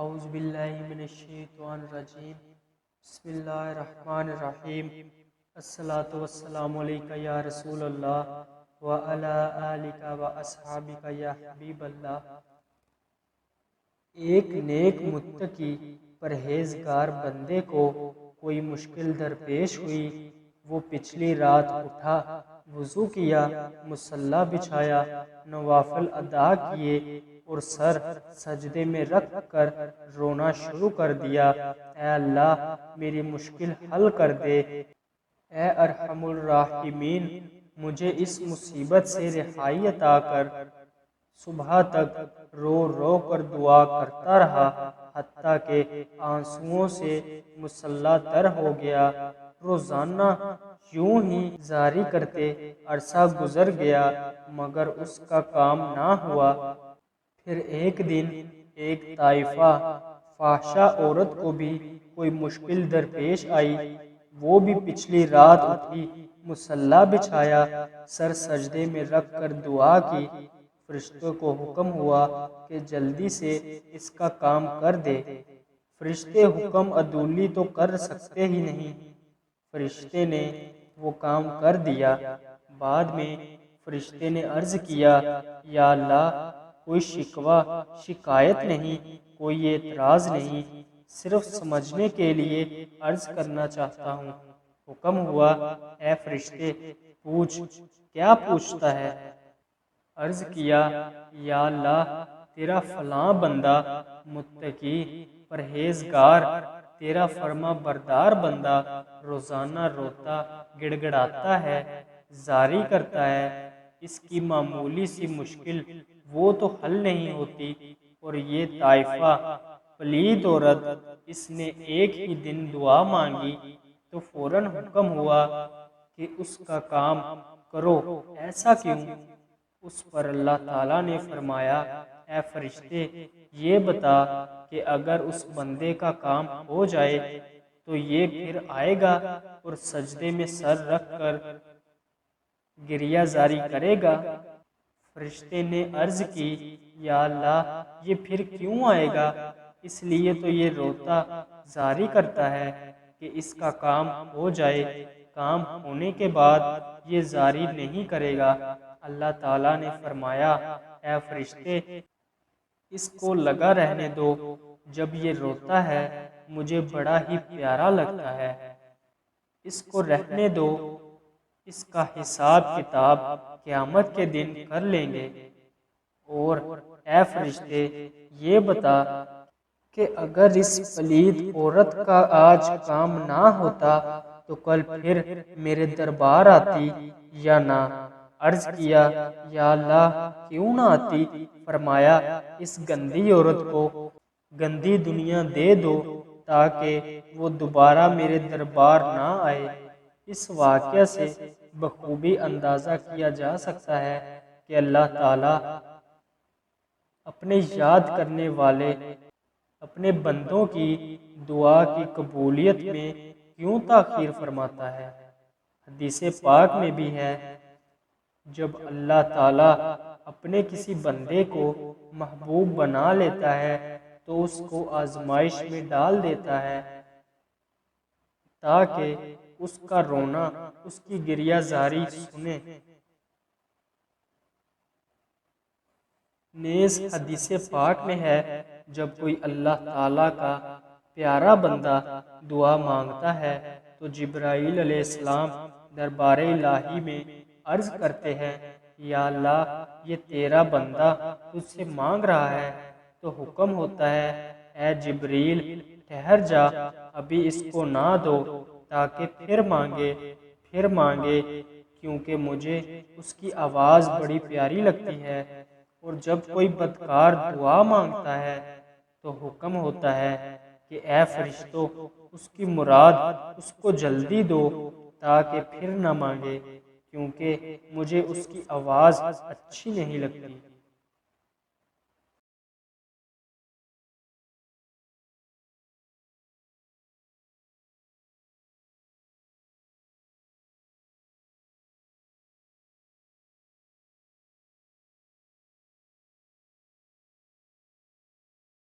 اعوذ باللہ من الشیطان الرجیم بسم اللہ الرحمن الرحیم الصلاۃ والسلام علیکہ یا رسول اللہ وعلی آلکہ واصحابکہ یا حبیب اللہ۔ ایک نیک متقی پرہیزگار بندے کو کوئی مشکل درپیش ہوئی۔ وہ پچھلی رات اٹھا، وضو کیا، مصلی بچھایا، نوافل ادا کیے اور سر سجدے میں رکھ کر رونا شروع کر دیا۔ اے اللہ، میری مشکل حل کر دے، اے ارحم الراحمین، مجھے اس مصیبت سے رہائی عطا کر۔ صبح تک رو رو کر دعا کرتا رہا، حتیٰ کہ آنسوؤں سے مصلی تر ہو گیا۔ روزانہ یوں ہی جاری کرتے عرصہ گزر گیا، مگر اس کا کام نہ ہوا۔ پھر ایک دن ایک طائفہ فاحشہ عورت کو بھی کوئی مشکل درپیش آئی۔ وہ بھی پچھلی رات اٹھی، مصلی بچھایا، سر سجدے میں رکھ کر دعا کی۔ فرشتوں کو حکم ہوا کہ جلدی سے اس کا کام کر دے۔ فرشتے حکم عدولی تو کر سکتے ہی نہیں۔ فرشتے نے وہ کام کر دیا۔ بعد میں فرشتے نے عرض کیا، یا اللہ، کوئی شکوہ شکایت نہیں، کوئی اعتراض نہیں، صرف سمجھنے کے لیے عرض کرنا چاہتا ہوں۔ حکم ہوا، اے فرشتے پوچھ، کیا پوچھتا ہے؟ عرض کیا، یا اللہ، تیرا فلاں بندہ متقی پرہیزگار، تیرا فرما بردار بندہ روزانہ روتا گڑ گڑاتا ہے، زاری کرتا ہے، اس کی معمولی سی مشکل وہ تو حل نہیں ہوتی، اور یہ طائفہ پلید عورت، اس نے ایک ہی دن دعا مانگی تو فوراً حکم ہوا کہ اس کا کام کرو۔ ایسا کیوں؟ اس پر اللہ تعالیٰ نے فرمایا، اے فرشتے، یہ بتا کہ اگر اس بندے کا کام ہو جائے تو یہ پھر آئے گا اور سجدے میں سر رکھ کر گریہ زاری کرے گا؟ فرشتے نے عرض کی، یا اللہ، یہ پھر کیوں آئے گا؟ اس لیے تو یہ روتا زاری کرتا ہے کہ اس کا کام ہو جائے۔ کام ہونے کے بعد یہ زاری نہیں کرے گا۔ اللہ تعالیٰ نے فرمایا، اے فرشتے، اس کو لگا رہنے دو، جب یہ روتا ہے مجھے بڑا ہی پیارا لگتا ہے، اس کو رہنے دو، اس کا حساب کتاب قیامت کے دن کر لیں گے۔ اور اے فرشتے، یہ بتا کہ اگر اس پلید عورت کا آج کام نہ ہوتا تو کل پھر میرے دربار آتی یا نہ؟ عرض کیا، یا اللہ، کیوں نہ آتی؟ فرمایا، اس گندی عورت کو گندی دنیا دے دو تاکہ وہ دوبارہ میرے دربار نہ آئے۔ اس واقعہ سے بخوبی اندازہ کیا جا سکتا ہے کہ اللہ تعالیٰ اپنے یاد کرنے والے اپنے بندوں کی دعا کی قبولیت میں کیوں تاخیر فرماتا ہے۔ حدیث پاک میں بھی ہے، جب اللہ تعالیٰ اپنے کسی بندے کو محبوب بنا لیتا ہے تو اس کو آزمائش میں ڈال دیتا ہے تاکہ اس کا رونا، اس کی گریہ زاری سنے۔ نیز حدیث پاک میں ہے، جب کوئی اللہ تعالیٰ کا پیارا بندہ دعا مانگتا ہے تو جبرائیل علیہ السلام دربار الہی میں عرض کرتے ہیں، یا اللہ، یہ تیرا بندہ تجھ سے مانگ رہا ہے۔ تو حکم ہوتا ہے، اے جبریل، ٹھہر جا، ابھی اس کو نہ دو تاکہ پھر مانگے، کیونکہ مجھے اس کی آواز بڑی پیاری لگتی ہے۔ اور جب کوئی بدکار دعا مانگتا ہے تو حکم ہوتا ہے کہ اے فرشتوں، اس کی مراد اس کو جلدی دو تاکہ پھر نہ مانگے، کیونکہ مجھے اس کی آواز اچھی نہیں لگتی۔